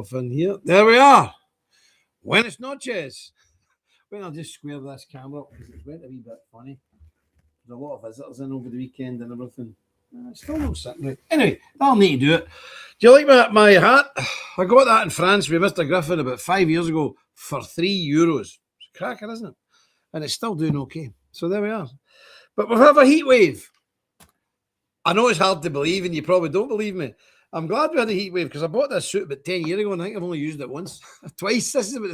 myself in here. There we are. Buenas noches. Well, I'll just square this camera up because it's went a wee bit funny. There's a lot of visitors in over the weekend and everything. It's still not sitting right. Anyway, I'll need to do it. Do you like my hat? I got that in France with Mr. Griffin about 5 years ago for €3. It's a cracker, isn't it? And it's still doing okay. So there we are. But we have a heat wave. I know it's hard to believe, and you probably don't believe me. I'm glad we had a heat wave because I bought this suit about 10 years ago, and I think I've only used it once, twice. This is about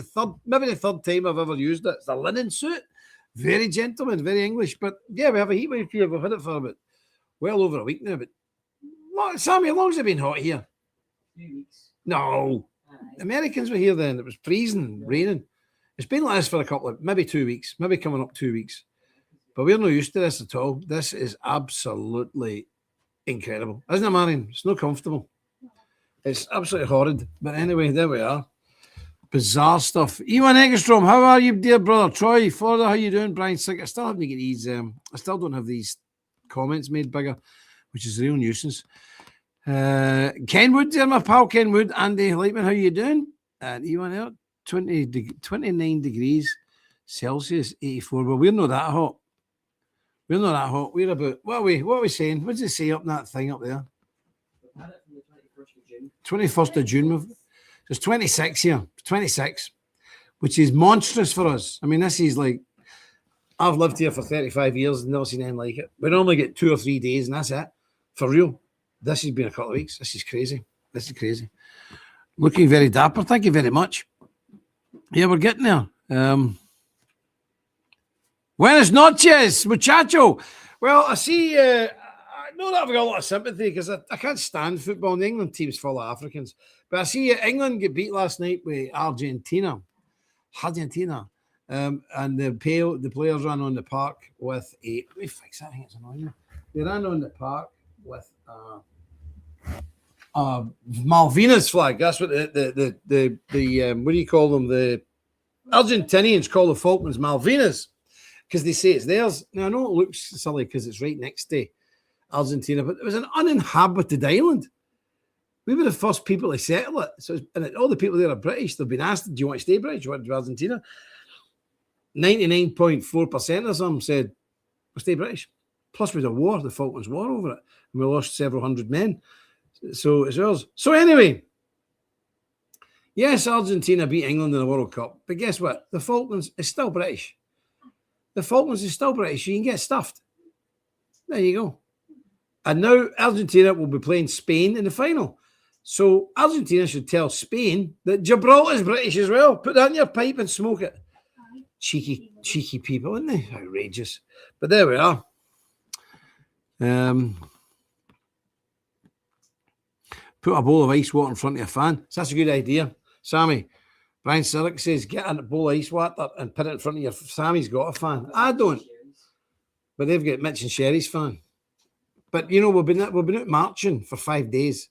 the third time I've ever used it. It's a linen suit. Very gentleman, very English. But yeah, we have a heat wave here. We've had it for about well over a week now. But Sammy, how long has it been hot here? 3 weeks. No. Americans were here then. It was freezing, raining. It's been like this for a couple of, maybe 2 weeks, maybe coming up 2 weeks. But we're not used to this at all. This is absolutely incredible. Isn't it, Marion? It's not comfortable. It's absolutely horrid. But anyway, there we are. Bizarre stuff. Ewan Eggerstrom, how are you, dear brother? Troy, Florida, how you doing? Brian Sick. I still haven't get these. I still don't have these comments made bigger, which is a real nuisance. Kenwood, there, my pal Kenwood. Andy Lightman, how you doing? And Ewan out, 29 degrees Celsius, 84. Well, we're not that hot. We're not that hot. We're about, what are we saying? What does it say up in that thing up there? We've had it from the 21st of June. 21st of June. It's 26 here. 26, which is monstrous for us. I mean, this is like, I've lived here for 35 years and never seen anything like it. We normally get 2 or 3 days and that's it. For real. This has been a couple of weeks. This is crazy. This is crazy. Looking very dapper. Thank you very much. Yeah, we're getting there. Buenas noches, muchacho. Well, I see, I know that I've got a lot of sympathy because I can't stand football. And the England team's full of Africans. But I see England get beat last night with Argentina. And the players ran on the park with a, let me fix that, I think it's annoying me. They ran on the park with Malvinas flag. That's what the what do you call them? The Argentinians call the Falklands Malvinas because they say it's theirs. Now I know it looks silly because it's right next to Argentina, but it was an uninhabited island. We were the first people to settle it. So all the people there are British. They've been asked, "Do you want to stay British? Do you want to do Argentina?" 99.4% of them said, "We'll stay British." Plus, we had a war, the Falklands War, over it, and we lost several hundred men. So it's ours. So anyway, yes, Argentina beat England in the World Cup, but guess what? The Falklands is still British. The Falklands is still British. You can get stuffed. There you go. And now Argentina will be playing Spain in the final. So Argentina should tell Spain that Gibraltar is British as well. Put that in your pipe and smoke it. Cheeky people, aren't they? Outrageous. But there we are. Put a bowl of ice water in front of your fan. So that's a good idea. Sammy, Brian Sillick says, get a bowl of ice water and put it in front of your... Sammy's got a fan. I don't. But they've got Mitch and Sherry's fan. But, you know, we've been out marching for 5 days.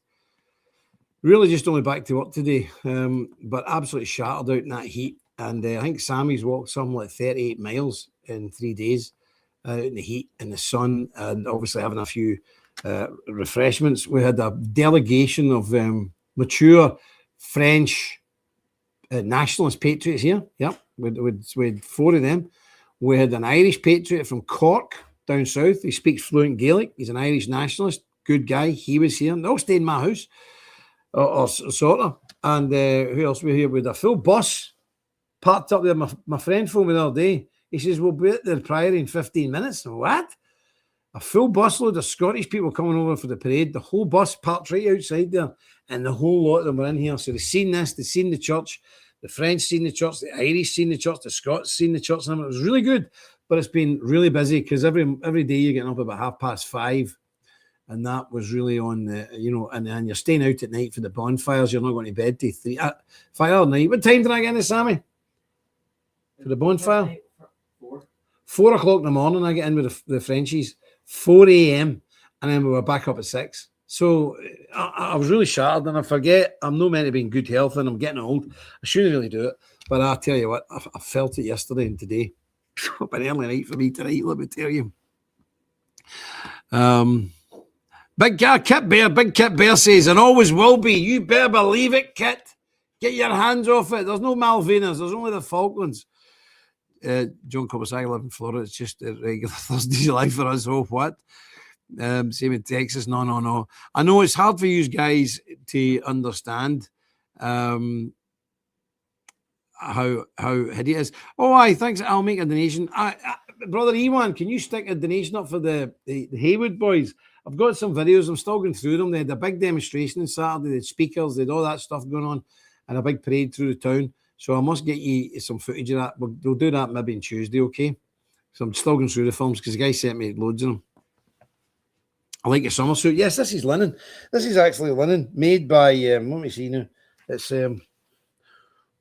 Really just only back to work today. But absolutely shattered out in that heat. And I think Sammy's walked something like 38 miles in 3 days out in the heat, in the sun, and obviously having a few refreshments. We had a delegation of mature French nationalist patriots here. Yep, we had 4 of them. We had an Irish patriot from Cork down south. He speaks fluent Gaelic. He's an Irish nationalist. Good guy. He was here. They all stayed in my house, or sort of. And who else were here? We had a full bus parked up there. My friend phoned me the other day. He says, we'll be at the Priory in 15 minutes. What? A full busload of Scottish people coming over for the parade. The whole bus parked right outside there. And the whole lot of them were in here. So they've seen this. They've seen the church. The French seen the church. The Irish seen the church. The Scots seen the church. And it was really good. But it's been really busy because every day you're getting up about 5:30. And that was really on the, you know, and you're staying out at night for the bonfires. You're not going to bed till 5 at night. What time did I get in, Sammy? For the bonfire? 4 o'clock in the morning, I get in with the Frenchies. 4 a.m. And then we were back up at 6. So I was really shattered, and I forget I'm not meant to be in good health, and I'm getting old. I shouldn't really do it. But I tell you what, I felt it yesterday and today. It's been early night for me tonight, let me tell you. Big Kit Bear says, and always will be. You better believe it, Kit. Get your hands off it. There's no Malvinas. There's only the Falklands. John Cobbs, I live in Florida. It's just a regular Thursday life for us. Oh, what? Same in Texas. No. I know it's hard for you guys to understand how hideous. Oh, aye, thanks. I'll make a donation. Brother Ewan, can you stick a donation up for the Haywood boys? I've got some videos. I'm still going through them. They had a big demonstration on Saturday. They had speakers. They had all that stuff going on, and a big parade through the town. So I must get you some footage of that. We'll do that maybe on Tuesday, okay? So I'm still going through the films because the guy sent me loads of them. I like your summer suit. Yes, this is linen. This is actually linen made by, let me see now. It's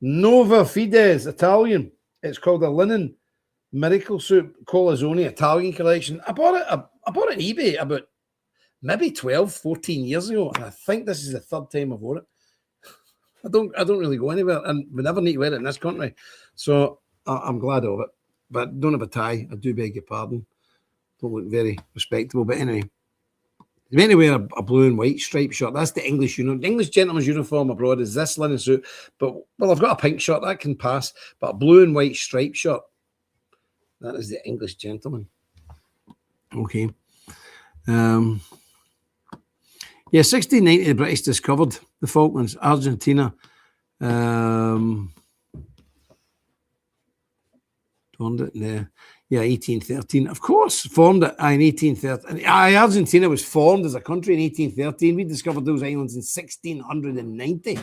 Nova Fides Italian. It's called a linen miracle suit, Colazzoni Italian collection. I bought it on eBay about maybe 12, 14 years ago, and I think this is the third time I've worn it. I don't really go anywhere, and we never need to wear it in this country, so I'm glad of it. But I don't have a tie. I do beg your pardon. Don't look very respectable, but anyway. He's meant to wear a blue and white striped shirt. That's the English uniform. The English gentleman's uniform abroad is this linen suit. But, well, I've got a pink shirt. That can pass. But a blue and white striped shirt. That is the English gentleman. Okay. Yeah, 1690, the British discovered the Falklands. Argentina. Formed it there. Yeah, 1813. Of course, formed it in 1813. Argentina was formed as a country in 1813. We discovered those islands in 1690.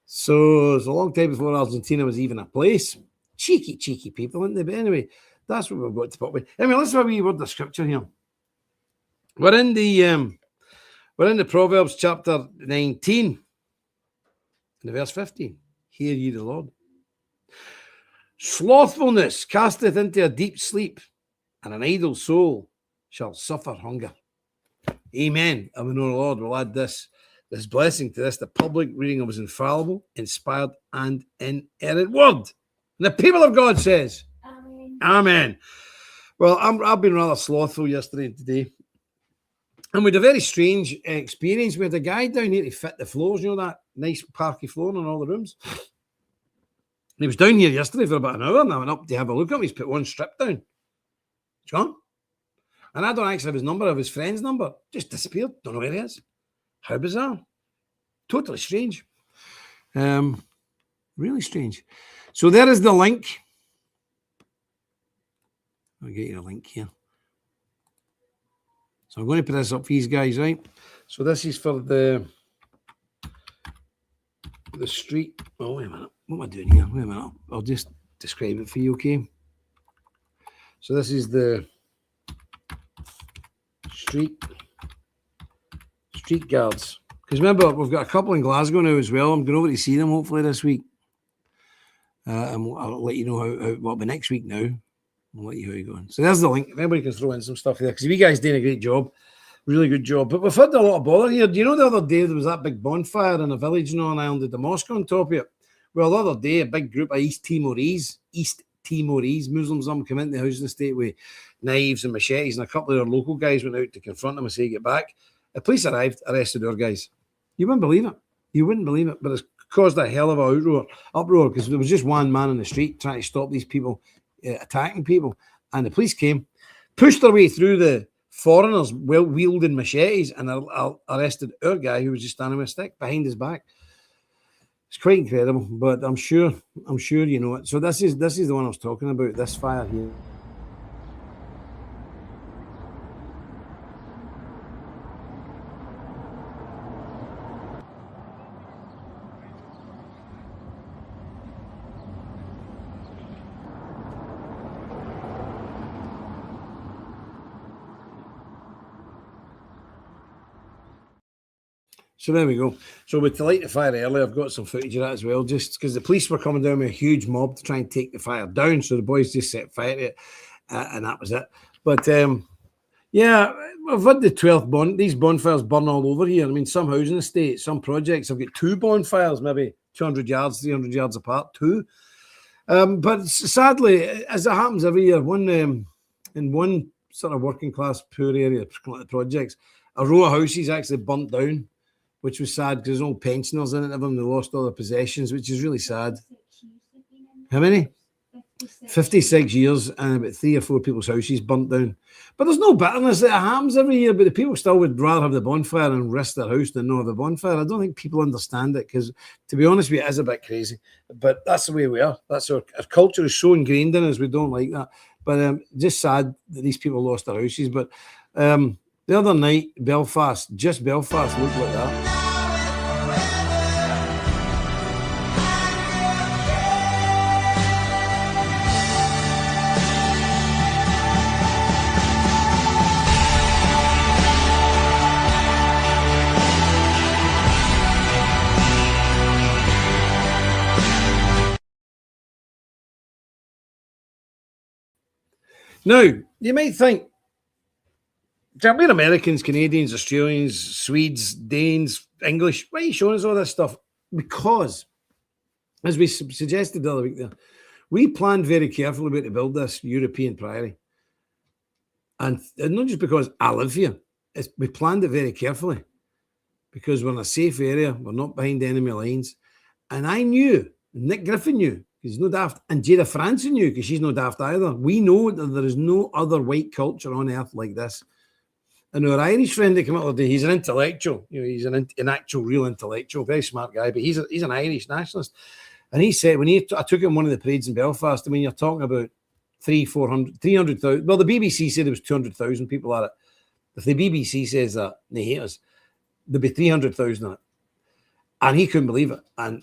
So it's a long time before Argentina was even a place. Cheeky people, weren't they? But anyway, that's what we've got to put with. Anyway, let's have a wee word of scripture here. We're in the Proverbs chapter 19, in the verse 15. Hear ye the Lord. Slothfulness casteth into a deep sleep, and an idle soul shall suffer hunger. Amen. And we know the Lord will add this blessing to this. The public reading of his infallible, inspired, and inerrant word. And the people of God says, Amen. Amen. Well, I've been rather slothful yesterday and today. And we had a very strange experience. We had a guy down here to fit the floors, you know, that nice parky floor in all the rooms. He was down here yesterday for about an hour, and I went up to have a look at him. He's put one strip down. It's gone. And I don't actually have his number, I have his friend's number. Just disappeared. Don't know where he is. How bizarre. Totally strange. Really strange. So there is the link. I'll get you a link here. So I'm going to put this up for these guys, right? So this is for the street. Oh, wait a minute. What am I doing here? Wait a minute. I'll just describe it for you, okay? So this is the street guards. Because remember, we've got a couple in Glasgow now as well. I'm going over to see them hopefully this week. And I'll let you know how what by next week now. I'll let you how you're going. So there's the link. If anybody can throw in some stuff there, because you guys doing a great job. Really good job. But we've had a lot of bother here. Do you know the other day there was that big bonfire in a village in Northern Ireland, the mosque on top of it? Well, the other day, a big group of East Timorese Muslims come into the housing estate with knives and machetes, and a couple of their local guys went out to confront them and say, get back. The police arrived, arrested our guys. You wouldn't believe it. But it's caused a hell of an uproar because there was just one man in the street trying to stop these people attacking people. And the police came, pushed their way through the foreigners wielding machetes, and arrested our guy who was just standing with a stick behind his back. It's quite incredible, but I'm sure you know it. So this is the one I was talking about, this fire here. So there we go. So with the light the fire early, I've got some footage of that as well, just because the police were coming down with a huge mob to try and take the fire down. So the boys just set fire to it, and that was it. But yeah, I've had the 12th these bonfires burn all over here. I mean, some housing estates, some projects, I've got two bonfires, maybe 200 yards, 300 yards apart, two. But sadly, as it happens every year, in one sort of working class poor area projects, a row of houses actually burnt down. which was sad because there's no pensioners in it of them. They lost all their possessions, which is really sad. How many? 56 years, and about 3 or 4 people's houses burnt down. But there's no bitterness. It happens every year, but the people still would rather have the bonfire and risk their house than not have the bonfire. I don't think people understand it because, to be honest with you, it is a bit crazy. But that's the way we are. That's our culture is so ingrained in us. We don't like that. But just sad that these people lost their houses. But the other night, Belfast, just Belfast looked like that. Now, you might think, we're Americans, Canadians, Australians, Swedes, Danes, English. Why are you showing us all this stuff? Because, as we suggested the other week there, we planned very carefully about to build this European Priory. And not just because I live here, we planned it very carefully because we're in a safe area, we're not behind enemy lines. And I knew, Nick Griffin knew, because he's no daft, and Jada Franson knew, because she's no daft either. We know that there is no other white culture on earth like this. And our Irish friend that came up the other day, he's an intellectual, he's an actual real intellectual, very smart guy, but he's an Irish nationalist. And he said, I took him one of the parades in Belfast, I mean, you're talking about 300,000. Well, the BBC said there was 200,000 people at it. If the BBC says that, and they hate us, there'll be 300,000 at it. And he couldn't believe it. And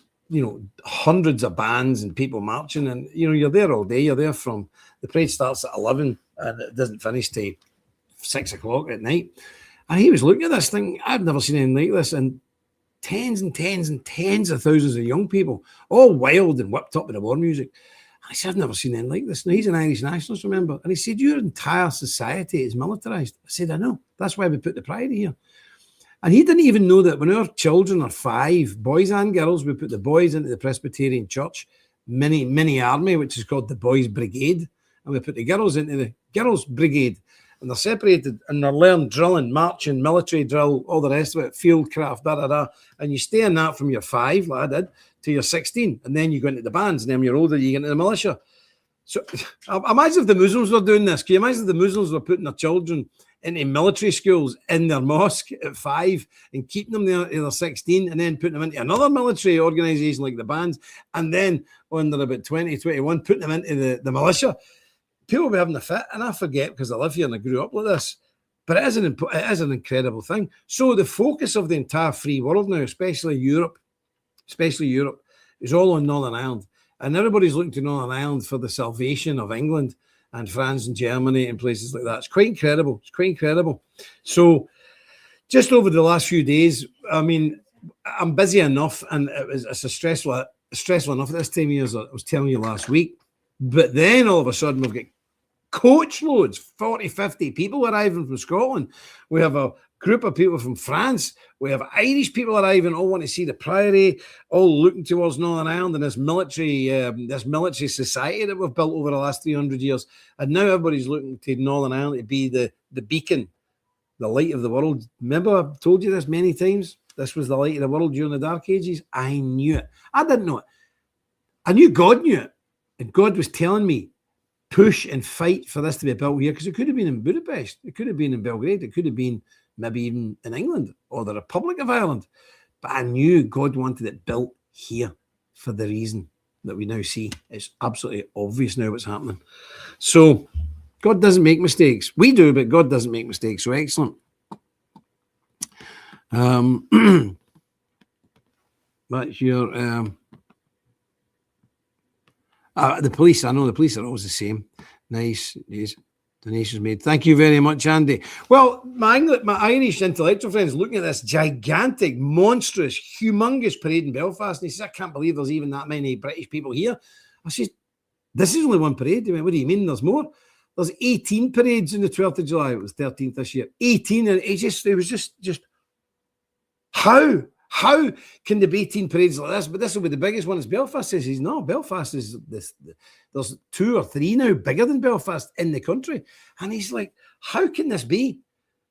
hundreds of bands and people marching, and you're there all day. You're there from the parade starts at 11 and it doesn't finish till 6 o'clock at night. And he was looking at this thing. I've never seen anything like this, and tens and tens and tens of thousands of young people, all wild and whipped up with the war music. I said, I've never seen anything like this. Now, he's an Irish nationalist, remember? And he said, your entire society is militarised. I said, I know. That's why we put the Priory here. And he didn't even know that when our children are 5, boys and girls, we put the boys into the Presbyterian Church mini army, which is called the Boys Brigade, and we put the girls into the Girls Brigade, and they're separated and they're learned drilling, marching, military drill, all the rest of it, field craft, and you stay in that from your 5, like I did, till you're 16, and then you go into the bands, and then when you're older, you get into the militia. So imagine if the Muslims were doing this. Can you imagine if the Muslims were putting their children into military schools in their mosque at 5 and keeping them there till they're 16 and then putting them into another military organisation like the bands, and then when they're about 20, 21, putting them into the militia? People will be having a fit, and I forget because I live here and I grew up like this. But it is an incredible thing. So the focus of the entire free world now, especially Europe, is all on Northern Ireland. And everybody's looking to Northern Ireland for the salvation of England and France and Germany and places like that. It's quite incredible. It's quite incredible. So just over the last few days, I mean, I'm busy enough, and it's stressful enough at this time of year, as I was telling you last week. But then all of a sudden we've got coach loads, 40, 50 people arriving from Scotland. We have a group of people from France. We have Irish people arriving, all want to see the Priory, all looking towards Northern Ireland and this military society that we've built over the last 300 years. And now everybody's looking to Northern Ireland to be the beacon, the light of the world. Remember, I've told you this many times. This was the light of the world during the Dark Ages. I knew it. I didn't know it. I knew God knew it. And God was telling me, push and fight for this to be built here, because it could have been in Budapest. It could have been in Belgrade. It could have been maybe even in England or the Republic of Ireland. But I knew God wanted it built here for the reason that we now see. It's absolutely obvious now what's happening. So God doesn't make mistakes. We do, but God doesn't make mistakes. So excellent. That's your... the police, I know the police are always the same. Nice. Yes. Donations made. Thank you very much, Andy. Well, my Irish intellectual friends looking at this gigantic, monstrous, humongous parade in Belfast, and he says, I can't believe there's even that many British people here. I said, this is only one parade. He went, what do you mean there's more? There's 18 parades in the 12th of July. It was 13th this year. 18, and it was just how? How can there be 18 parades like this? But this will be the biggest one. As Belfast says, he's not. Belfast is this. There's 2 or 3 now bigger than Belfast in the country. And he's like, how can this be?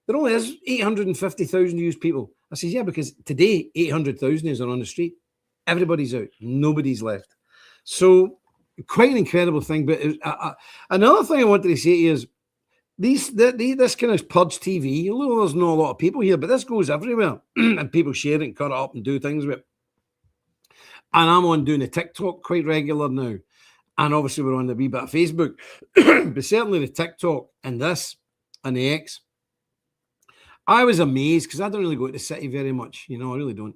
There only is 850,000 used people. I says, yeah, because today 800,000 are on the street. Everybody's out. Nobody's left. So quite an incredible thing. But another thing I wanted to say is this kind of purge TV. Although there's not a lot of people here, but this goes everywhere, and people share it and cut it up and do things with it. And I'm on doing the TikTok quite regular now. And obviously we're on the wee bit of Facebook. But certainly the TikTok and this and the X. I was amazed because I don't really go to the city very much. I really don't.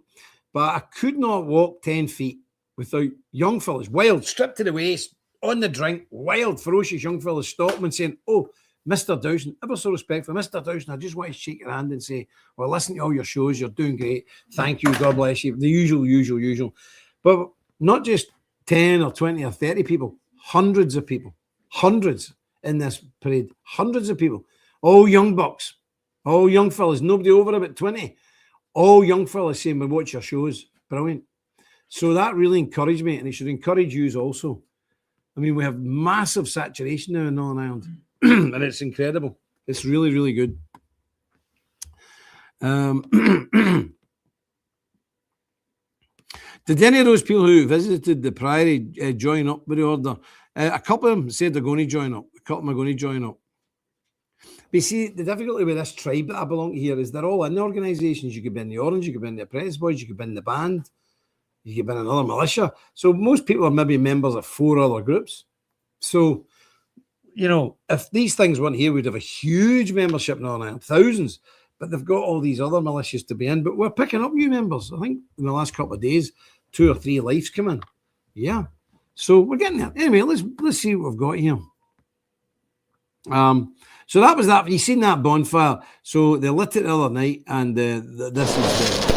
But I could not walk 10 feet without young fellas, wild, stripped to the waist, on the drink, wild, ferocious young fellas stopping and saying, oh, Mr. Dowson, ever so respectful, Mr. Dowson, I just want to shake your hand and say, well, listen to all your shows. You're doing great. Thank you. God bless you. The usual. But not just 10 or 20 or 30 people, hundreds of people, hundreds in this parade, hundreds of people, all young bucks, all young fellas, nobody over about 20, all young fellas saying, we watch your shows. Brilliant. So that really encouraged me, and it should encourage you also. I mean, we have massive saturation now in Northern Ireland, and it's incredible. It's really, really good. Did any of those people who visited the Priory join up with the order? A couple of them said they're going to join up. A couple of them are going to join up. But you see, the difficulty with this tribe that I belong to here is they're all in the organisations. You could be in the Orange, you could be in the Apprentice Boys, you could be in the band, you could be in another militia. So most people are maybe members of 4 other groups. So, if these things weren't here, we'd have a huge membership in Northern Ireland, thousands. But they've got all these other militias to be in. But we're picking up new members. I think in the last couple of days, 2 or 3 lives come in. Yeah. So we're getting there. Anyway, let's see what we've got here. So that was that. You seen that bonfire? So they lit it the other night, and this is the.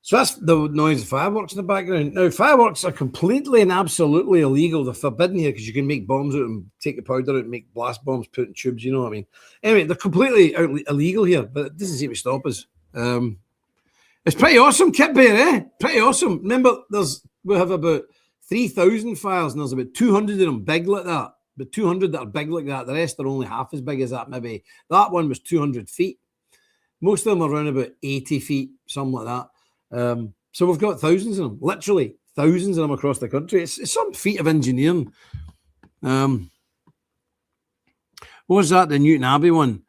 So that's the noise of fireworks in the background. Now, fireworks are completely and absolutely illegal. They're forbidden here because you can make bombs out and take the powder out and make blast bombs, put in tubes, you know what I mean? Anyway, they're completely illegal here, but it doesn't seem to stop us. It's pretty awesome, Kit Bear, eh? Pretty awesome. Remember, we have about 3,000 fires, and there's about 200 of them big like that. But 200 that are big like that. The rest are only half as big as that, maybe. That one was 200 feet. Most of them are around about 80 feet, something like that. So we've got thousands of them, literally thousands of them across the country. It's some feat of engineering. What was that? The Newton Abbey one?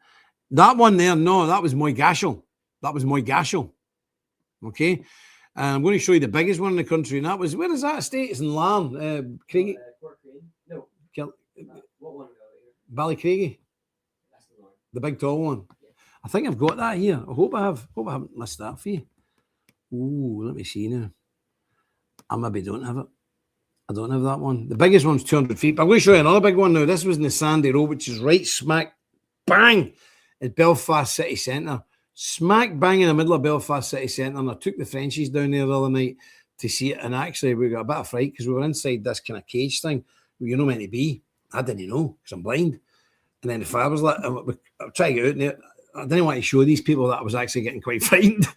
That one there, no, that was Moygashel. That was Moygashel. Okay. And I'm going to show you the biggest one in the country. And that was, where is that estate? It's in Larne. Craigie. No. What one? Ballycraigie. That's the one. The big tall one. Yeah. I think I've got that here. I hope I haven't missed that for you. Ooh, let me see now. I maybe don't have it. I don't have that one. The biggest one's 200 feet. But I'm going to show you another big one now. This was in the Sandy Road, which is right smack bang at Belfast city centre. Smack bang in the middle of Belfast city centre. And I took the Frenchies down there the other night to see it. And actually, we got a bit of fright because we were inside this kind of cage thing where you're not meant to be. I didn't know because I'm blind. And then the fire was lit. I tried to get out there. I didn't want to show these people that I was actually getting quite frightened.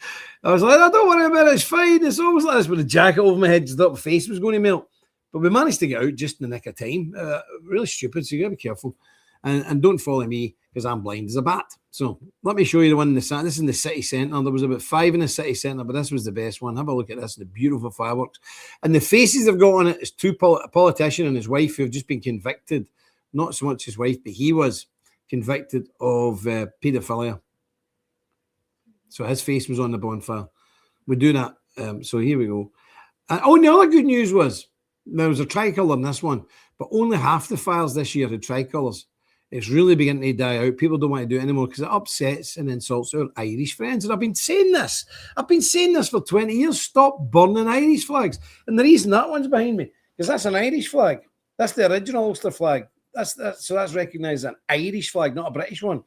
I was like, I don't worry about it, it's fine. It's almost like this with a jacket over my head, the face was going to melt. But we managed to get out just in the nick of time. Really stupid, so you got to be careful. And don't follow me because I'm blind as a bat. So let me show you the one in the this is in the city centre. There was about 5 in the city centre, but this was the best one. Have a look at this, the beautiful fireworks. And the faces they've got on it is a politician and his wife who have just been convicted. Not so much his wife, but he was convicted of paedophilia. So his face was on the bonfire. We do that. So here we go. And the other good news was there was a tricolour in this one, but only half the fires this year had tricolours. It's really beginning to die out. People don't want to do it anymore because it upsets and insults our Irish friends. And I've been saying this. I've been saying this for 20 years. Stop burning Irish flags. And the reason that one's behind me, because that's an Irish flag. That's the original Ulster flag. So that's recognised as an Irish flag, not a British one.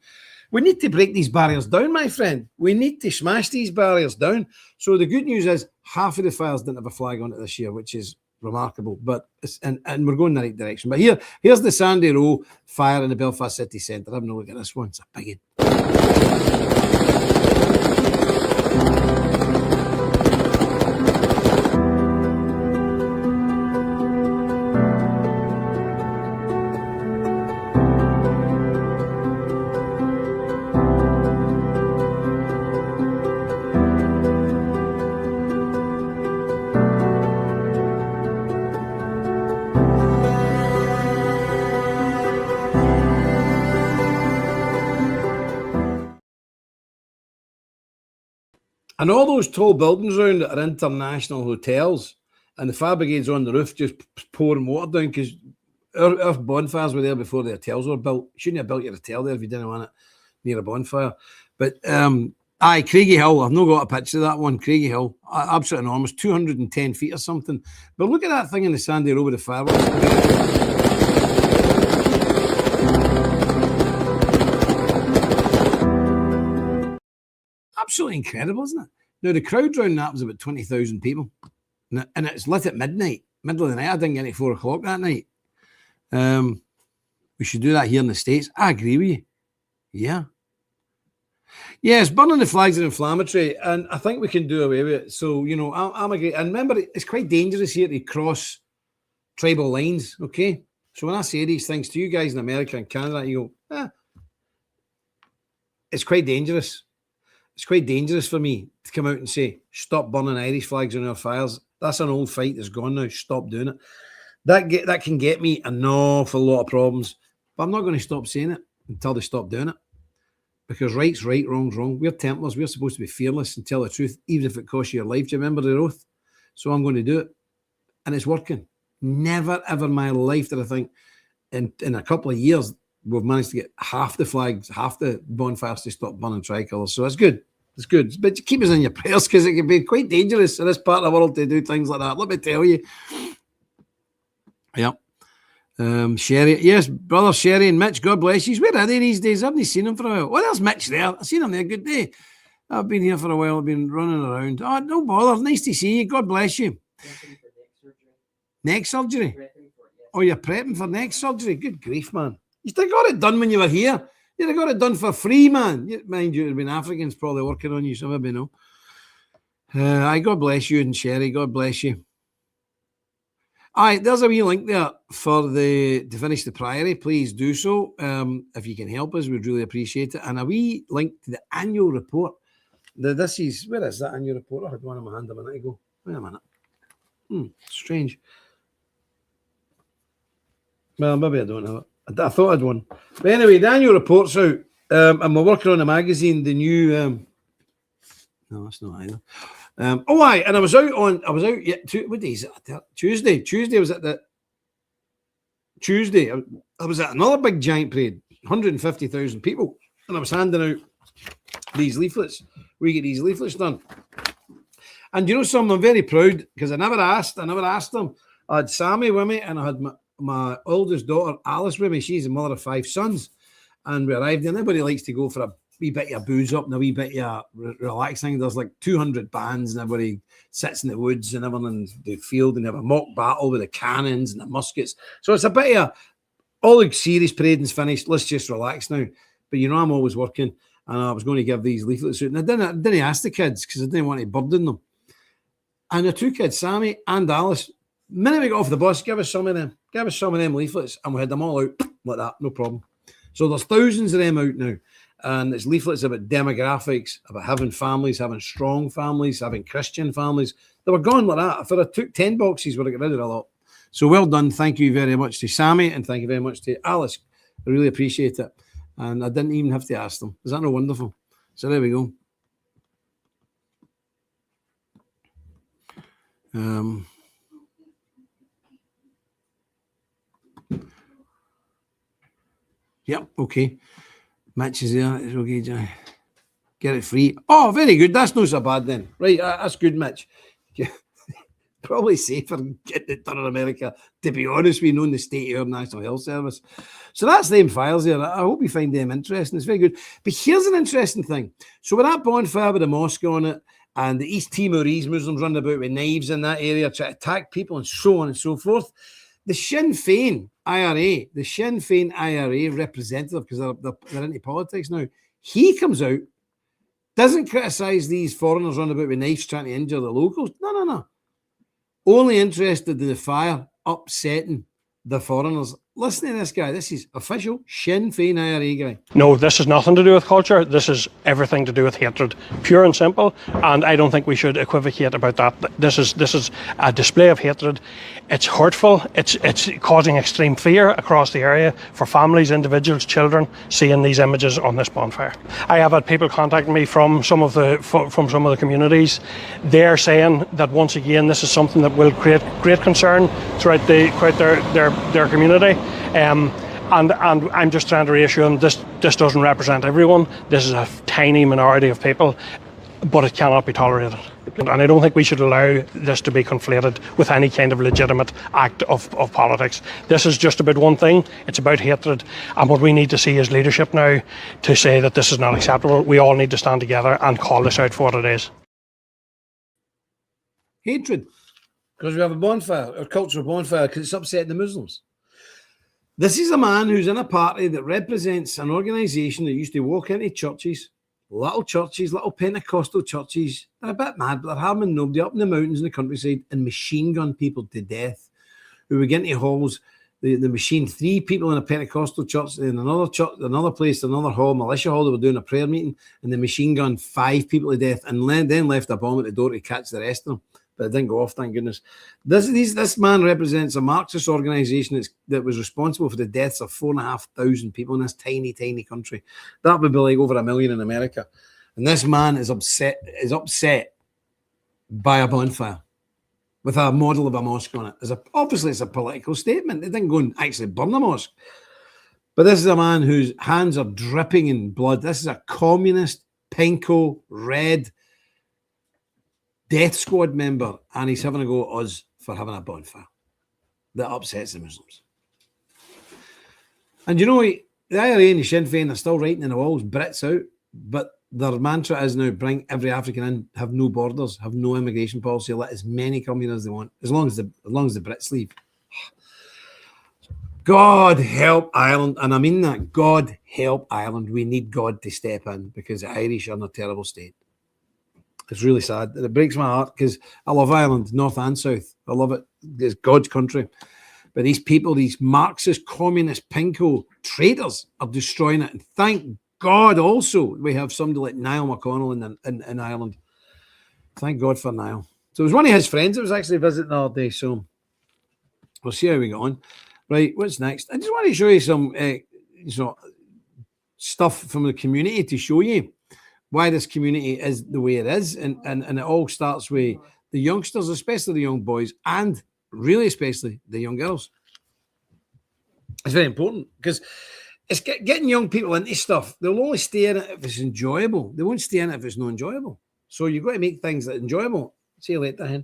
We need to break these barriers down, my friend. We need to smash these barriers down. So the good news is half of the fires didn't have a flag on it this year, which is remarkable. But and we're going in the right direction. But here's the Sandy Row fire in the Belfast city centre. Have a look at this one. It's a big one. And all those tall buildings around it are international hotels, and the fire brigade's on the roof just pouring water down because our bonfires were there before the hotels were built. You shouldn't have built your hotel there if you didn't want it near a bonfire. But Craigie Hill, I've not got a picture of that one. Craigie Hill, absolutely enormous, 210 feet or something. But look at that thing in the Sandy Row with the fireworks. Absolutely incredible, isn't it? Now, the crowd round that was about 20,000 people. And it's lit at midnight, middle of the night. I didn't get it 4 o'clock that night. We should do that here in the States. I agree with you. Yeah. Yes, burning the flags are inflammatory, and I think we can do away with it. So, I'm agree. And remember, it's quite dangerous here to cross tribal lines, okay? So when I say these things to you guys in America and Canada, you go, it's quite dangerous. It's quite dangerous for me to come out and say, stop burning Irish flags on our fires. That's an old fight that's gone now. Stop doing it. That can get me an awful lot of problems. But I'm not going to stop saying it until they stop doing it. Because right's right, wrong's wrong. We're Templars. We're supposed to be fearless and tell the truth, even if it costs you your life. Do you remember the oath? So I'm going to do it. And it's working. Never, ever in my life did I think in a couple of years we've managed to get half the flags, half the bonfires to stop burning tricolours. So it's good. It's good. But keep us in your prayers because it can be quite dangerous in this part of the world to do things like that. Let me tell you. Yep. Sherry. Yes, brother Sherry and Mitch, God bless you. Where are they these days? I haven't seen them for a while. Oh, there's Mitch there. I've seen him there. Good day. I've been here for a while. I've been running around. Oh, no bother. Nice to see you. God bless you. Neck surgery? Oh, you're prepping for neck surgery? Good grief, man. You still got it done when you were here. You'd have got it done for free, man. Mind you, it would have been Africans probably working on you, so maybe no. God bless you and Sherry. God bless you. All right, there's a wee link there to finish the Priory. Please do so. If you can help us, we'd really appreciate it. And a wee link to the annual report. Where is that annual report? I had one in my hand a minute ago. Wait a minute. Strange. Well, maybe I don't have it. I thought I had one. But anyway, the annual report's out. And we're working on a magazine, the new... no, that's not either. And I was out what day is it? Tuesday. Tuesday was at Tuesday. I was at another big giant parade, 150,000 people. And I was handing out these leaflets. We get these leaflets done. And you know something, I'm very proud because I never asked them. I had Sammy with me and I had my oldest daughter, Alice, with me. She's the mother of 5 sons. And we arrived and everybody likes to go for a wee bit of booze up and a wee bit of relaxing. There's like 200 bands and everybody sits in the woods and everyone in the field and they have a mock battle with the cannons and the muskets. So it's a bit of all the serious parading's finished. Let's just relax now. But I'm always working and I was going to give these leaflets out. And I didn't ask the kids because I didn't want to burden them. And the 2 kids, Sammy and Alice, the minute we got off the bus, give us some of them leaflets. And we had them all out like that, no problem. So there's thousands of them out now. And it's leaflets about demographics, about having families, having strong families, having Christian families. They were gone like that. If I took 10 boxes, would have got rid of a lot. So well done. Thank you very much to Sammy and thank you very much to Alice. I really appreciate it. And I didn't even have to ask them. Is that not wonderful? So there we go. Yep, okay. Mitch is there. It's okay, Johnny. Get it free. Oh, very good. That's not so bad then. Right, that's good, Mitch. Probably safer getting it done in America, to be honest, we know in the state of our National Health Service. So that's them files there. I hope you find them interesting. It's very good. But here's an interesting thing. So with that bonfire with the mosque on it, and the East Timorese Muslims running about with knives in that area, trying to attack people and so on and so forth, the Sinn Féin IRA representative, because they're into politics now, he comes out, doesn't criticise these foreigners running about with knives trying to injure the locals. No. Only interested in the fire upsetting the foreigners. Listen to this guy. This is official Sinn Féin IRA guy. No, this has nothing to do with culture. This is everything to do with hatred, pure and simple. And I don't think we should equivocate about that. This is a display of hatred. It's hurtful. It's causing extreme fear across the area for families, individuals, children seeing these images on this bonfire. I have had people contacting me from some of the communities. They're saying that once again this is something that will create great concern throughout their community. And I'm just trying to reassure them this doesn't represent everyone. This is a tiny minority of people, but it cannot be tolerated. And I don't think we should allow this to be conflated with any kind of legitimate act of politics. This is just about one thing. It's about hatred. And what we need to see is leadership now to say that this is not acceptable. We all need to stand together and call this out for what it is. Hatred. Because we have a bonfire, a cultural bonfire, because it's upsetting the Muslims. This is a man who's in a party that represents an organisation that used to walk into churches, little Pentecostal churches. They're a bit mad, but they're harming nobody up in the mountains in the countryside and machine gun people to death. Who would get into halls, the machine 3 people in a Pentecostal church, in another church, another place, another hall, militia hall, they were doing a prayer meeting, and the machine gun 5 people to death, and then left a bomb at the door to catch the rest of them. But it didn't go off, thank goodness. This man represents a Marxist organisation that was responsible for the deaths of 4,500 people in this tiny, tiny country. That would be like over 1 million in America. And this man is upset by a bonfire with a model of a mosque on it. Obviously, it's a political statement. They didn't go and actually burn the mosque. But this is a man whose hands are dripping in blood. This is a communist, pinko, red, death squad member, and he's having a go at us for having a bonfire that upsets the Muslims. And you know, the IRA and the Sinn Féin are still writing in the walls, Brits out, but their mantra is now bring every African in, have no borders, have no immigration policy, let as many come here as they want, as long as the Brits leave. God help Ireland, and I mean that. God help Ireland. We need God to step in because the Irish are in a terrible state. It's really sad. It breaks my heart because I love Ireland, north and south. I love it. It's God's country. But these people, these Marxist, communist, pinko traitors are destroying it. And thank God also we have somebody like Niall McConnell in Ireland. Thank God for Niall. So it was one of his friends that was actually visiting the other day. So we'll see how we get on. Right, what's next? I just want to show you some stuff from the community to show you why this community is the way it is. And it all starts with the youngsters, especially the young boys, and really especially the young girls. It's very important because it's getting young people into stuff. They'll only stay in it if it's enjoyable. They won't stay in it if it's not enjoyable. So you've got to make things that are enjoyable. See you later, hen.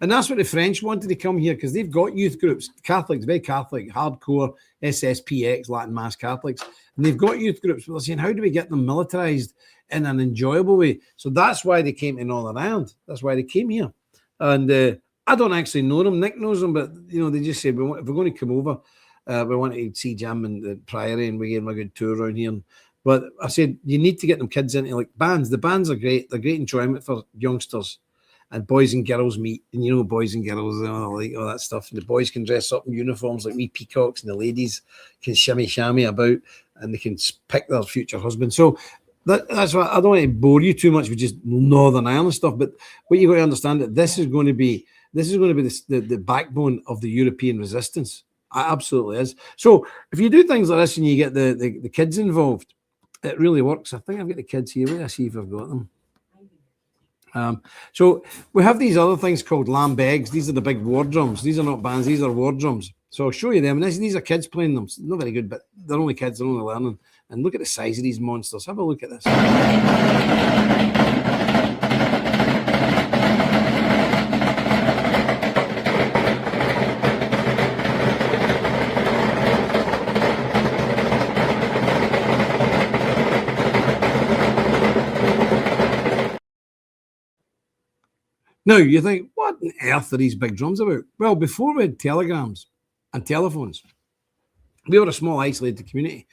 And that's what the French wanted to come here because they've got youth groups, Catholics, very Catholic, hardcore, SSPX, Latin Mass Catholics. And they've got youth groups, but they're saying, how do we get them militarized in an enjoyable way? So that's why they came to Northern Ireland. That's why they came here. And I don't actually know them. Nick knows them, but, they just said, if we're going to come over, we want to see Jam and the Priory and we gave them a good tour around here. But I said, you need to get them kids into like bands. The bands are great. They're great enjoyment for youngsters. And boys and girls meet, and boys and girls, like all that stuff. And the boys can dress up in uniforms like wee peacocks, and the ladies can shimmy about, and they can pick their future husband. So that's why I don't want to bore you too much with just Northern Ireland stuff. But what you got to understand that this is going to be the backbone of the European resistance. It absolutely is. So if you do things like this and you get the kids involved, it really works. I think I've got the kids here. Wait, I see if I've got them. So we have these other things called lambegs. These are the big war drums. These are not bands. These are war drums. So I'll show you them. And these are kids playing them. Not very good, but they're only kids. They're only learning. And look at the size of these monsters. Have a look at this. Now, you think, what on earth are these big drums about? Well, before we had telegrams and telephones, we were a small, isolated community.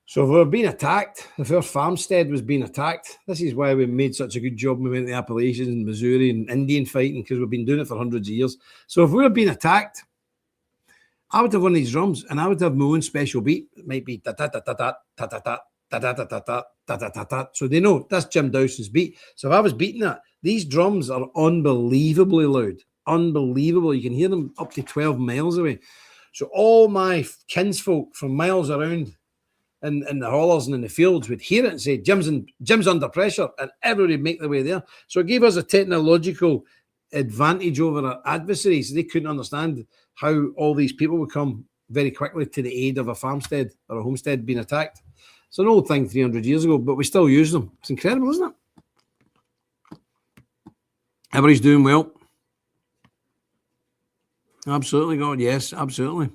So if we were being attacked, if our farmstead was being attacked, this is why we made such a good job when we went to the Appalachians and Missouri and Indian fighting, because we've been doing it for hundreds of years. So if we were being attacked, I would have one of these drums and I would have my own special beat. It might be ta-ta-ta-ta-ta, ta-ta-ta, ta-ta-ta-ta, ta-ta-ta-ta. So they know that's Jim Dowson's beat. So if I was beating that, these drums are unbelievably loud. Unbelievable. You can hear them up to 12 miles away. So all my kinsfolk from miles around in the hollers and in the fields would hear it and say, Jim's under pressure, and everybody would make their way there. So it gave us a technological advantage over our adversaries. They couldn't understand how all these people would come very quickly to the aid of a farmstead or a homestead being attacked. It's an old thing 300 years ago, but we still use them. It's incredible, isn't it? Everybody's doing well. Absolutely, God. Yes, absolutely.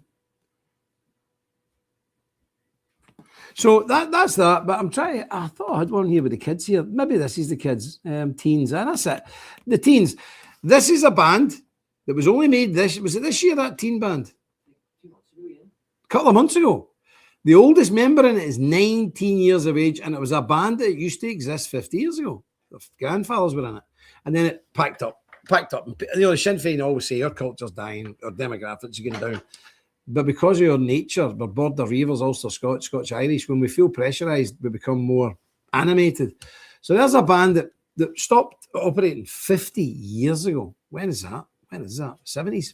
So that's that. But I'm trying. I thought I had one here with the kids here. Maybe this is the kids, teens, and that's it. The teens. This is a band that was only made was it this year, that teen band? 2 months ago, yeah. A couple of months ago. The oldest member in it is 19 years of age, and it was a band that used to exist 50 years ago. Their grandfathers were in it. And then it packed up. You know, the Sinn Féin always say our culture's dying, our demographics are going down. But because of our nature, we're Border Reivers, Ulster Scots, Scotch Irish, when we feel pressurised, we become more animated. So there's a band that stopped operating 50 years ago. When is that? 70s.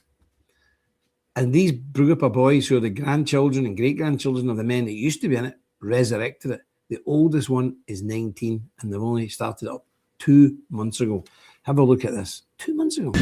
And these group of boys who are the grandchildren and great-grandchildren of the men that used to be in it resurrected it. The oldest one is 19, and they've only started up 2 months ago. Have a look at this. 2 months ago.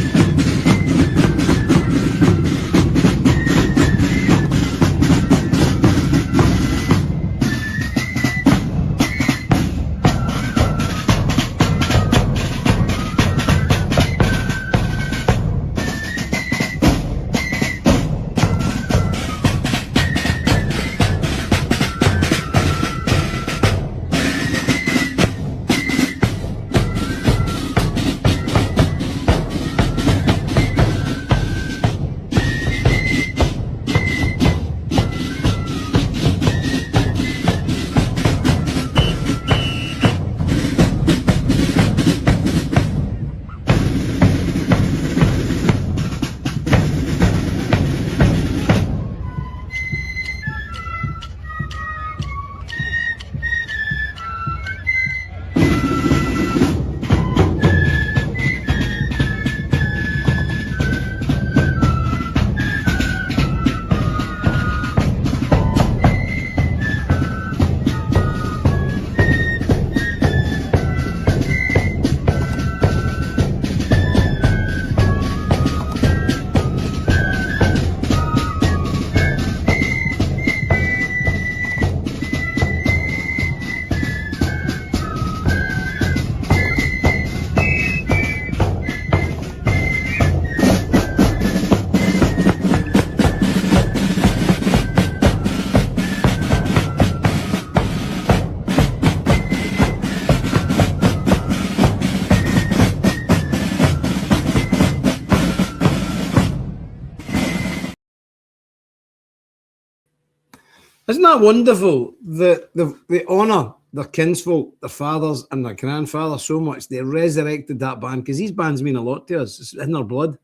Isn't that wonderful that they honour their kinsfolk, their fathers and their grandfathers so much? They resurrected that band because these bands mean a lot to us. It's in our blood.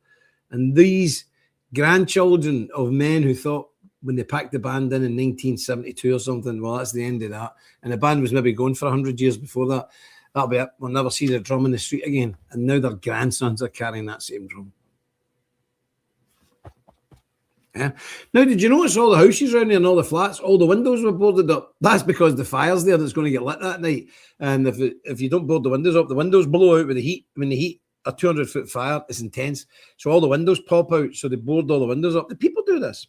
And these grandchildren of men who thought when they packed the band in 1972 or something, well, that's the end of that. And the band was maybe going for 100 years before that. That'll be it. We'll never see the drum in the street again. And now their grandsons are carrying that same drum. Yeah. Now, did you notice all the houses around there and all the flats, all the windows were boarded up? That's because the fire's there that's going to get lit that night. And if you don't board the windows up, the windows blow out with the heat. I mean, the heat, a 200-foot fire is intense. So all the windows pop out. So they board all the windows up. The people do this.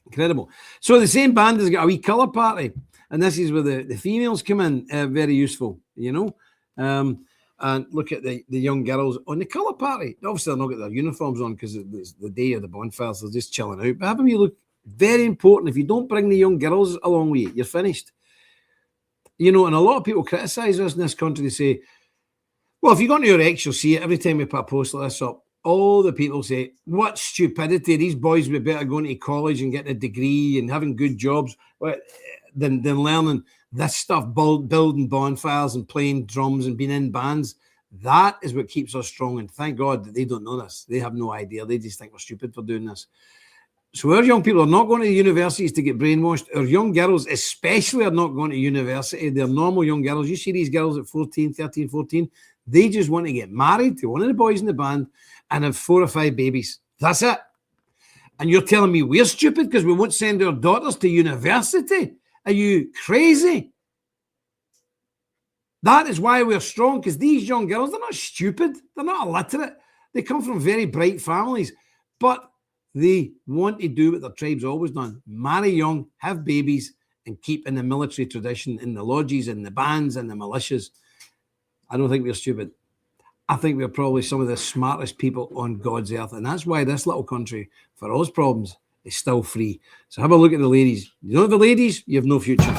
Incredible. So the same band has got a wee colour party. And this is where the females come in. Very useful, you know. And look at the young girls on the colour party. Obviously, they're not got their uniforms on because it's the day of the bonfires. They're just chilling out. But have a wee look. Very important. If you don't bring the young girls along with you, you're finished. You know, and a lot of people criticise us in this country. They say, Well, if you go into your X, you'll see it every time we put a post like this up. All the people say, what stupidity, these boys would better going to college and getting a degree and having good jobs than learning this stuff, building bonfires and playing drums and being in bands. That is what keeps us strong. And thank God that they don't know this. They have no idea. They just think we're stupid for doing this. So our young people are not going to universities to get brainwashed. Our young girls especially are not going to university. They're normal young girls. You see these girls at 14, 13, 14. They just want to get married to one of the boys in the band and have 4 or 5 babies. That's it. And you're telling me we're stupid because we won't send our daughters to university? Are you crazy? That is why we're strong, because these young girls, they're not stupid. They're not illiterate. They come from very bright families. But they want to do what their tribe's always done. Marry young, have babies, and keep in the military tradition, in the lodges, in the bands, and the militias. I don't think we're stupid. I think we're probably some of the smartest people on God's earth. And that's why this little country, for all its problems, is still free. So have a look at the ladies. You don't have the ladies, you have no future.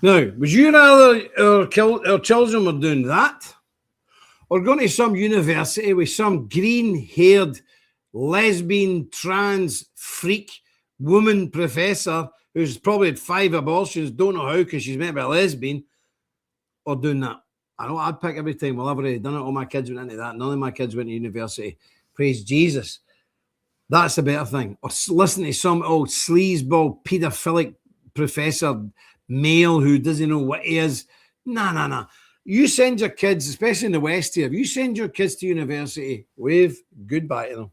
Now, would you rather our children were doing that or going to some university with some green-haired, lesbian, trans, freak woman professor who's probably had 5 abortions, don't know how because she's met by a lesbian, or doing that? I know I'd pick every time. Well, I've already done it. All my kids went into that. None of my kids went to university. Praise Jesus. That's a better thing. Or listen to some old sleazeball, paedophilic professor male who doesn't know what he is. Nah. You send your kids, especially in the West here, if you send your kids to university, wave goodbye to them.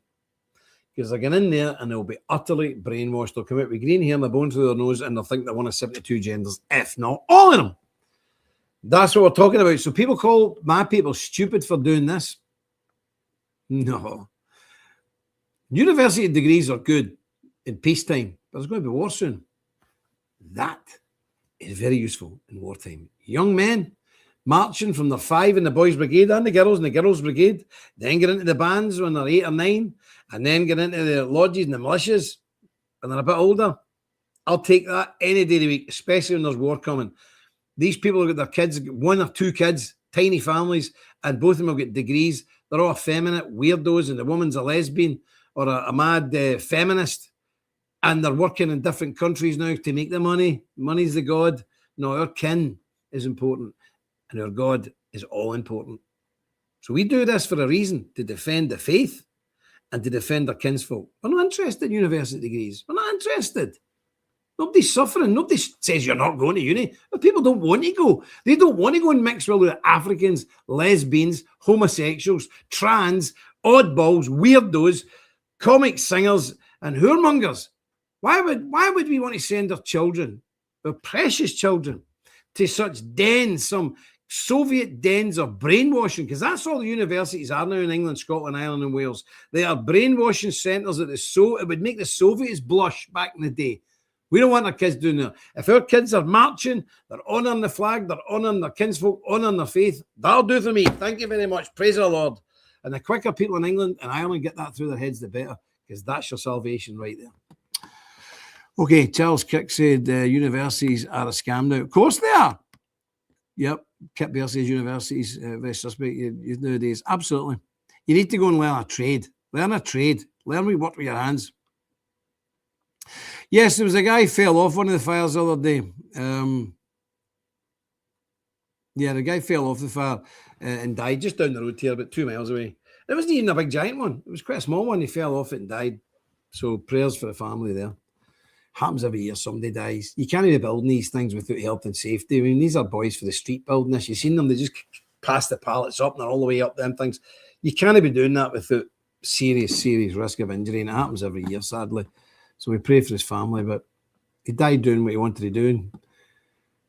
Because they're going in there and they'll be utterly brainwashed. They'll come out with green hair and a bone through their nose and they'll think they're one of 72 genders, if not all of them. That's what we're talking about. So people call my people stupid for doing this. No. University degrees are good in peacetime, but there's going to be war soon. That is very useful in wartime. Young men marching from the 5 in the boys' brigade and the girls' brigade, then get into the bands when they're 8 or 9, and then get into the lodges and the militias when they're a bit older. I'll take that any day of the week, especially when there's war coming. These people have got their kids, 1 or 2 kids, tiny families, and both of them have got degrees. They're all effeminate weirdos, and the woman's a lesbian or a mad feminist. And they're working in different countries now to make the money. Money's the God. No, our kin is important. And our God is all important. So we do this for a reason, to defend the faith and to defend our kinsfolk. We're not interested in university degrees. We're not interested. Nobody's suffering. Nobody says you're not going to uni. But people don't want to go. They don't want to go and mix with Africans, lesbians, homosexuals, trans, oddballs, weirdos, comic singers, and whoremongers. Why would we want to send our children, our precious children, to such dens, some Soviet dens of brainwashing? Because that's all the universities are now in England, Scotland, Ireland, and Wales. They are brainwashing centres that it would make the Soviets blush back in the day. We don't want our kids doing that. If our kids are marching, they're honouring the flag, they're honouring their kinsfolk, honouring their faith, that'll do for me. Thank you very much. Praise the Lord. And the quicker people in England and Ireland get that through their heads, the better, because that's your salvation right there. Okay, Charles Kick said universities are a scam now. Of course they are. Yep, Kip Bear says universities very suspect nowadays. Absolutely. You need to go and learn a trade. Learn a trade. Learn to work with your hands. Yes, there was a guy fell off one of the fires the other day. Yeah, the guy fell off the fire and died just down the road here, about 2 miles away. It wasn't even a big giant one. It was quite a small one. He fell off it and died. So prayers for the family there. Happens every year, somebody dies. You can't be building these things without health and safety. I mean, these are boys for the street building this. You've seen them, they just pass the pallets up and they're all the way up them things. You can't be doing that without serious risk of injury, and it happens every year, sadly. So we pray for his family, but he died doing what he wanted to do and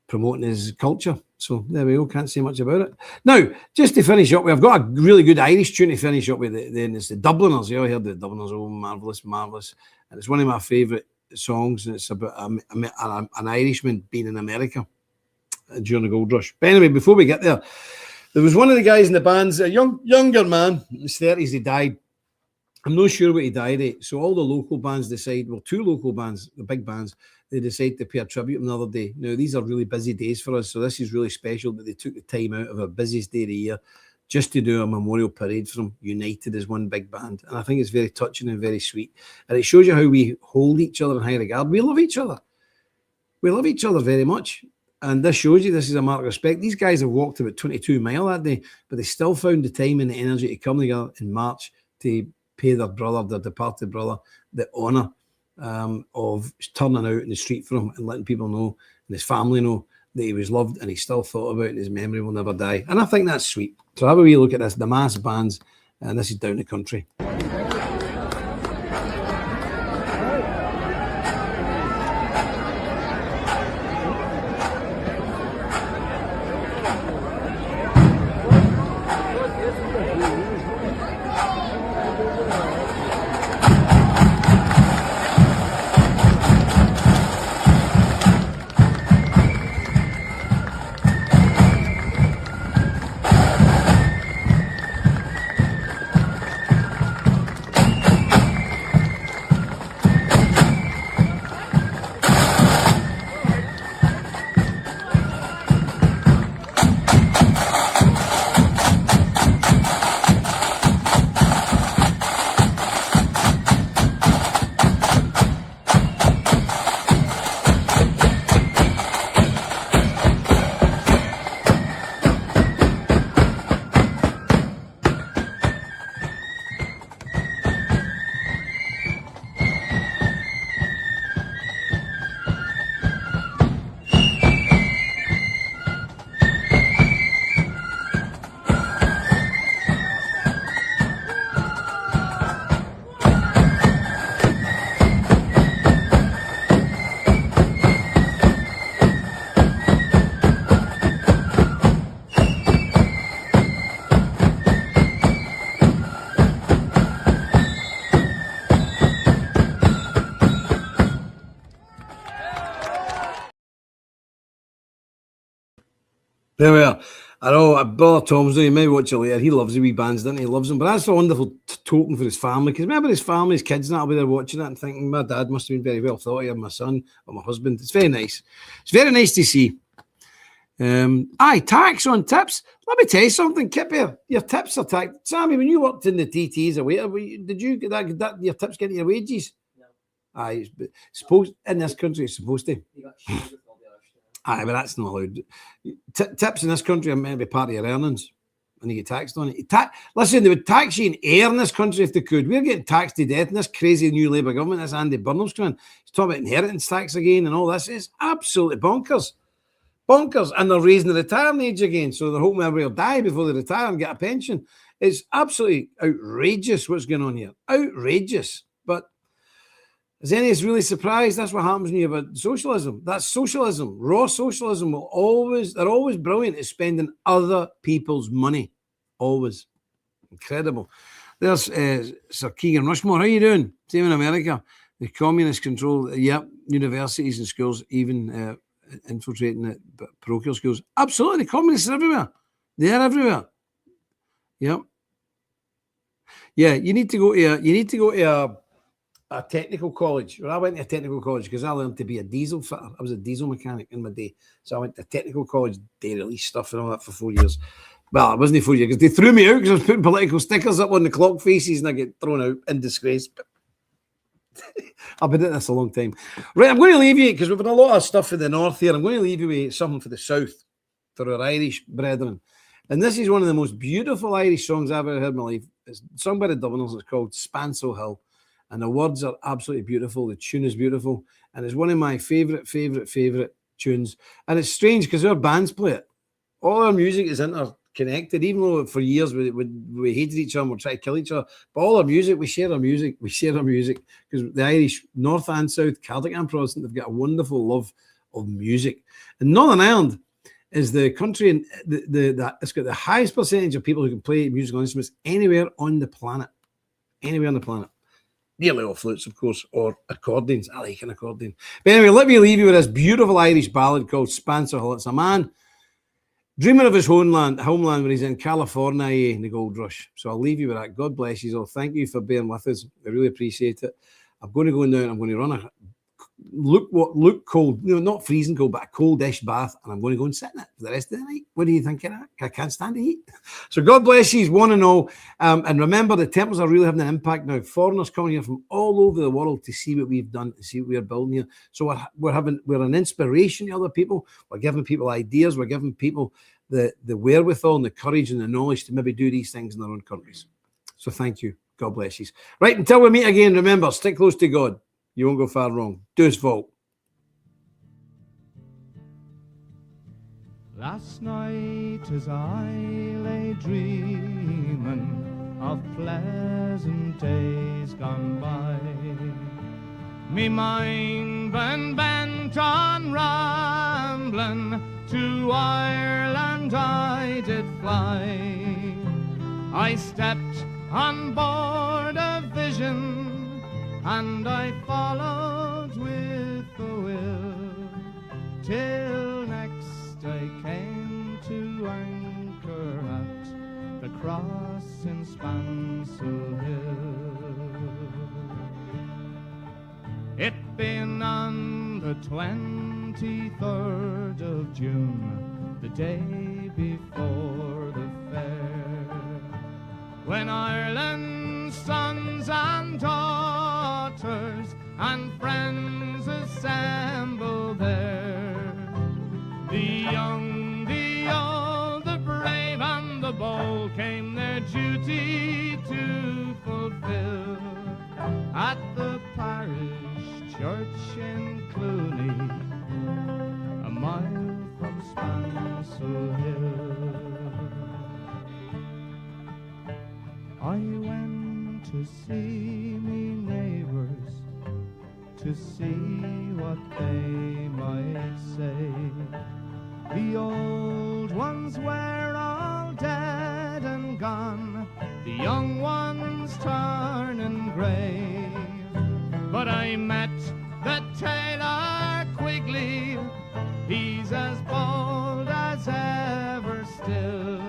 promoting his culture. So there we go, can't say much about it. Now, just to finish up, we've got a really good Irish tune to finish up with, and it's the Dubliners. You all heard the Dubliners, oh, marvellous. And it's one of my favourite songs, and it's about an Irishman being in America during the gold rush. But anyway, before we get there was one of the guys in the bands, a younger man, in his 30s, he died. I'm not sure what he died at. So all the local bands decide, well, 2 local bands, the big bands, they decide to pay a tribute another day. Now, these are really busy days for us, so this is really special that they took the time out of our busiest day of the year just to do a memorial parade for them, united as one big band. And I think it's very touching and very sweet. And it shows you how we hold each other in high regard. We love each other. We love each other very much. And this shows you this is a mark of respect. These guys have walked about 22 miles that day, but they still found the time and the energy to come together in March to pay their departed brother, the honour of turning out in the street for him and letting people know and his family know that he was loved and he's still thought about and his memory will never die. And I think that's sweet. So have a wee look at this, the mass bands, and this is Down the Country. There we are. I know, Brother Tom's there, you may watch it later. He loves the wee bands, doesn't he? He loves them. But that's a wonderful token for his family. Because remember his family, his kids, and that'll be there watching that and thinking, my dad must have been very well thought of, my son or my husband. It's very nice. It's very nice to see. Tax on tips. Let me tell you something, Kip here. Your tips are taxed. Sammy, when you worked in the TT as a waiter, did you get that your tips get your wages? No. Aye, supposed in this country it's supposed to. You got shared with all the other stuff. Aye, but that's not allowed. Tips in this country are meant to be part of your earnings, and you get taxed on it. Listen, they would tax you in air in this country if they could. We're getting taxed to death in this crazy new Labour government. This Andy Burnham's coming. He's talking about inheritance tax again and all this. It's absolutely bonkers. Bonkers. And they're raising the retirement age again, so they're hoping everybody will die before they retire and get a pension. It's absolutely outrageous what's going on here. Outrageous. But is any of us really surprised? That's what happens when you have socialism. That's socialism. Raw socialism they're always brilliant at spending other people's money. Always. Incredible. There's Sir Keegan Rushmore. How you doing? Same in America. The communist control, universities and schools, even infiltrating the parochial schools. Absolutely. Communists are everywhere. They're everywhere. Yep. Yeah, you need to go to a technical college. Well, I went to a technical college because I learned to be a diesel fitter. I was a diesel mechanic in my day. So I went to technical college, day release stuff and all that for 4 years. Well, it wasn't for you because they threw me out because I was putting political stickers up on the clock faces and I get thrown out in disgrace. I've been doing this a long time. Right, I'm going to leave you because we've got a lot of stuff for the north here. I'm going to leave you with something for the south, for our Irish brethren. And this is one of the most beautiful Irish songs I've ever heard in my life. It's sung by the Dubliners. It's called Spancel Hill. And the words are absolutely beautiful. The tune is beautiful. And it's one of my favourite tunes. And it's strange because our bands play it. All our music is interconnected, even though for years we hated each other and we tried to kill each other. But all our music, we share our music. We share our music because the Irish, North and South, Celtic and Protestant, they've got a wonderful love of music. And Northern Ireland is the country and it's got the highest percentage of people who can play musical instruments anywhere on the planet. Anywhere on the planet. Nearly all flutes, of course, or accordions. I like an accordion. But anyway, let me leave you with this beautiful Irish ballad called Spancel Hill. It's a man dreaming of his homeland when he's in California in the gold rush. So I'll leave you with that. God bless you all. Thank you for being with us. I really appreciate it. I'm going to go now and I'm going to run a look cold, not freezing cold, but a coldish bath, and I'm going to go and sit in it for the rest of the night. What do you think of that? I can't stand the heat. So God bless you, one and all. And remember, the temples are really having an impact now. Foreigners coming here from all over the world to see what we've done, to see what we're building here. So we're an inspiration to other people. We're giving people ideas. We're giving people the wherewithal and the courage and the knowledge to maybe do these things in their own countries. So thank you. God bless you. Right, until we meet again, remember, stick close to God. You won't go far wrong. Do his fault. Last night as I lay dreaming of pleasant days gone by, me mind been bent on rambling, to Ireland I did fly. I stepped on board a vision and I followed with the will, till next I came to anchor at the cross in Spancel Hill. It been on the 23rd of June, the day before the fair, when Ireland's sons and daughters and friends assembled there. The young, the old, the brave and the bold came their duty to fulfill at the parish church in Clooney, a mile from Spancel Hill. I went to see me neighbours, to see what they might say. The old ones were all dead and gone, the young ones turning grey. But I met the tailor Quigley, he's as bold as ever still.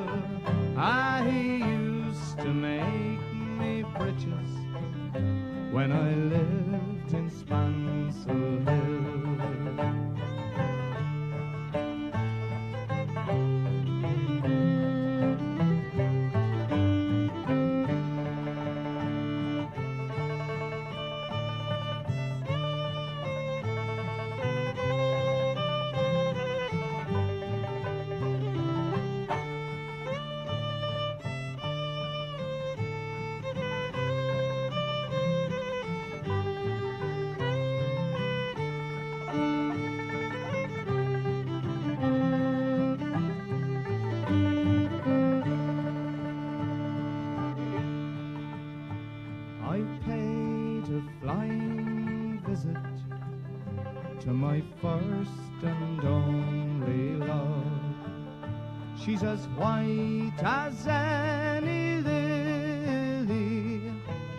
He used to make me breeches when I lived in Spancel Hill. To my first and only love, she's as white as any lily,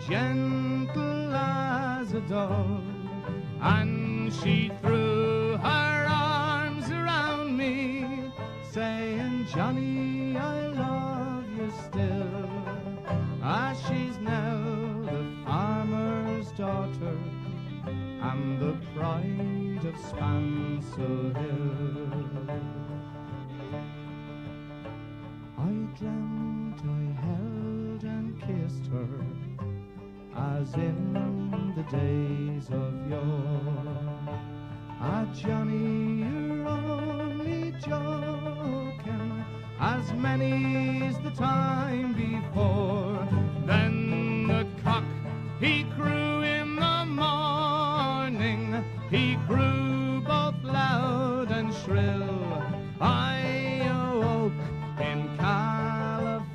gentle as a dove, and she threw her arms around me, saying, Johnny, I love you still. She's now the farmer's daughter and the pride of Spancel Hill. I dreamt I held and kissed her as in the days of yore. Ah, Johnny, you're only joking, as many's the time before. Then the cock, he crew in the morning, he crew both loud and shrill. I awoke in California,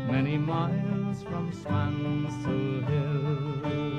many miles from Swansell Hill.